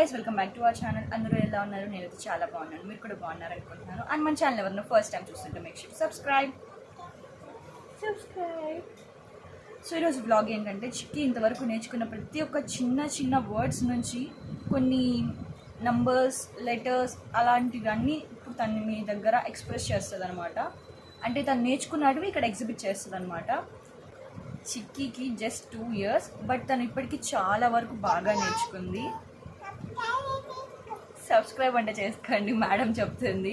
Guys, welcome back to our channel. అందరూ ఎలా ఉన్నారు? నేనైతే చాలా బాగున్నాను, మీరు కూడా బాగున్నారు అనుకుంటున్నాను. అండ్ మన ఛానల్ ఎవరైనా ఫస్ట్ టైం చూస్తుంటే మేక్ షూర్ సబ్స్క్రైబ్. సో ఈరోజు వ్లాగ్ ఏంటంటే, చిక్కి ఇంతవరకు నేర్చుకున్న ప్రతి ఒక్క చిన్న చిన్న వర్డ్స్ నుంచి కొన్ని నంబర్స్, లెటర్స్ అలాంటివన్నీ ఇప్పుడు తను మీ దగ్గర ఎక్స్ప్రెస్ చేస్తుంది అనమాట. అంటే తను నేర్చుకున్నవి ఇక్కడ ఎగ్జిబిట్ చేస్తుంది అనమాట. చిక్కీకి జస్ట్ 2 years, బట్ తను ఇప్పటికీ చాలా వరకు బాగా నేర్చుకుంది. సబ్స్క్రైబ్ అంటే చేసుకోండి, మేడం చెప్తుంది.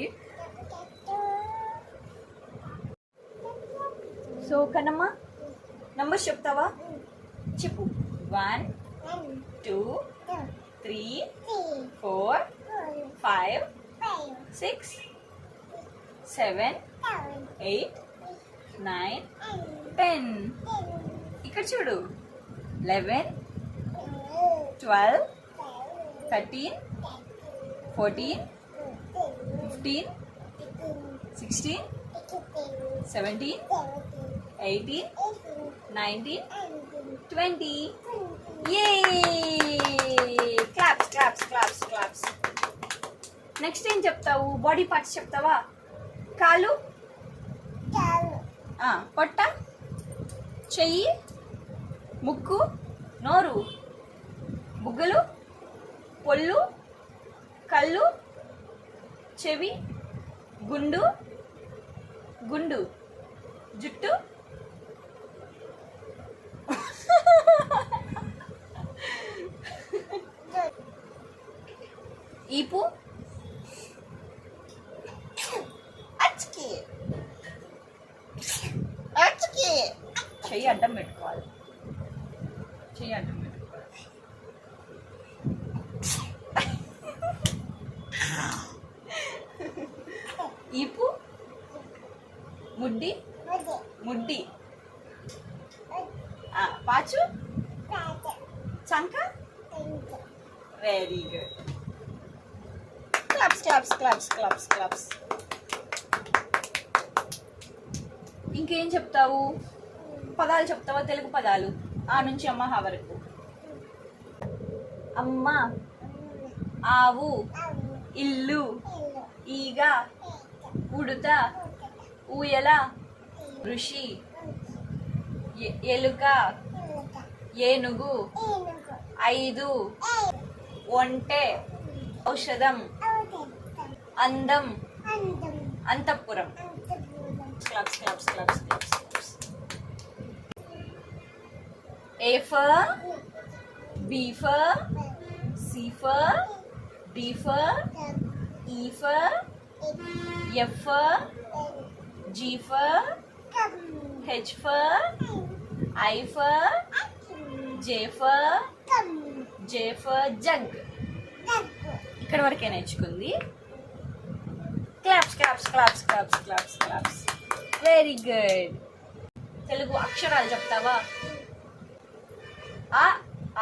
సో కన్నమ్మ, నంబర్స్ చెప్తావా? చెప్పు. 1 2 3 4 5 6 7 8 9 10. ఇక్కడ చూడు. 11 12 13 14 15 16 17 18 19 20. Claps claps claps claps. Next ఏం చెప్తావు? బాడీ పార్ట్స్ చెప్తావా? కాలు, పొట్ట, చెయ్యి, ముక్కు, నోరు, బుగ్గలు, పొల్లు, కళ్ళు, చెవి, గుండు, గుండు, జుట్టు, ఈపు, చెయ్యి అడ్డం పెట్టుకోవాలి. చెయ్యి అడ్డం పెట్టుకోవాలి. ఈపు, ముడ్డి, ముడ్డి, పాచు, చంక. Very good. Claps claps claps claps claps. ఇంకేం చెప్తావు? పదాలు చెప్తావా? తెలుగు పదాలు ఆ నుంచి అమ్మ వరకు. అమ్మ, ఆవు, ఇల్లు, ఈగ, ఉడుత, ఊయల, ఋషి, ఎలుక, ఏనుగు, 5, ఒంటె, ఔషధం, అందం, అంతఃపురం. Claps claps claps claps. A for B for C for D for E for F for G for H for I for J for J for jug. ఇక్కడ వరకే నేర్చుకుంది. Claps claps claps claps claps claps. Very good. Telugu అక్షరాలు చెప్తావా? ఆ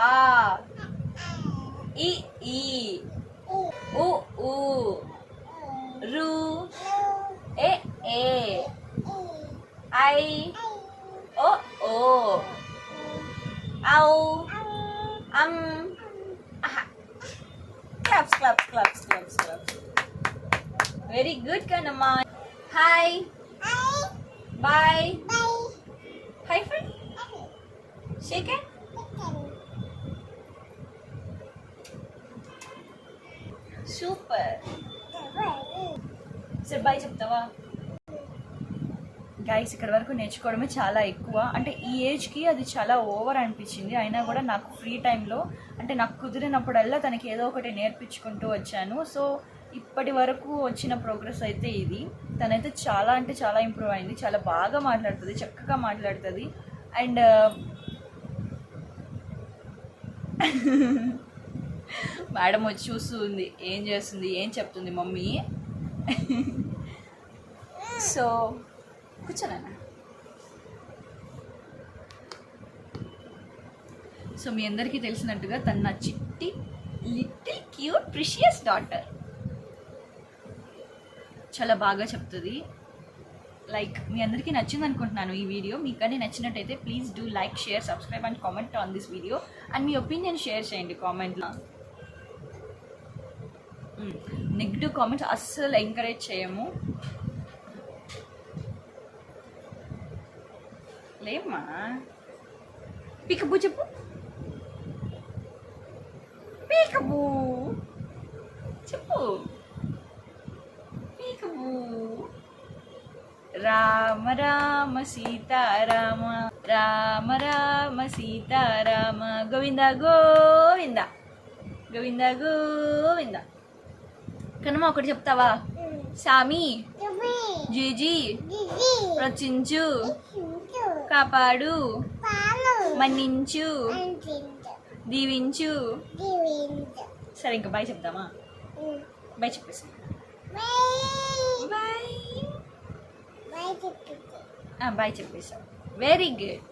ఆ, ఇ ఈ, ఉ ఊ, రు, ఏ ఏ, ఐ, ఓ ఓ, ఔ, claps claps claps claps claps. Very good Kannamma. Hi, bye, hi friend, shake hand. Super. సరే బాయ్ చెప్తావా? గైస్, ఇక్కడ వరకు నేర్చుకోవడమే చాలా ఎక్కువ. అంటే ఈ ఏజ్కి అది చాలా ఓవర్ అనిపించింది. అయినా కూడా నాకు ఫ్రీ టైంలో, అంటే నాకు కుదిరినప్పుడల్లా తనకి ఏదో ఒకటి నేర్పించుకుంటూ వచ్చాను. సో ఇప్పటి వరకు వచ్చిన ప్రోగ్రెస్ అయితే ఇది. తనైతే చాలా అంటే చాలా ఇంప్రూవ్ అయింది. చాలా బాగా మాట్లాడుతుంది, చక్కగా మాట్లాడుతుంది. అండ్ మేడం వచ్చి చూస్తుంది, ఏం చేస్తుంది, ఏం చెప్తుంది మమ్మీ. సో కూర్చోనా. సో మీ అందరికీ తెలిసినట్టుగా తన నా చిట్టి లిటిల్ క్యూట్ ప్రిషియస్ డాటర్. చాలా బాగా చెప్తుంది. లైక్ మీ అందరికీ నచ్చింది అనుకుంటున్నాను ఈ వీడియో. మీకు కానీ నచ్చినట్టయితే please do like, share, subscribe and comment on this video. And me opinion share చేయండి కామెంట్లో. నెగిటివ్ కామెంట్స్ అస్సలు ఎంకరేజ్ చేయము. లేమ్మా, పీకబూ చెప్పు. పీకబూ చెప్పు. పీకబూ. రామ రామ సీతారామ, రామ రామ సీతారామ, గోవింద గోవింద, గోవింద గోవింద. కనుమ ఒకటి చెప్తావా? సామి జీజీ రచించు, కాపాడు, మన్నించు, దీవించు. సరే ఇంకా బాయ్ చెప్దామా? బాయ్ చెప్పేసి బాయ్. బాయ్ చెప్పేసా. Very good.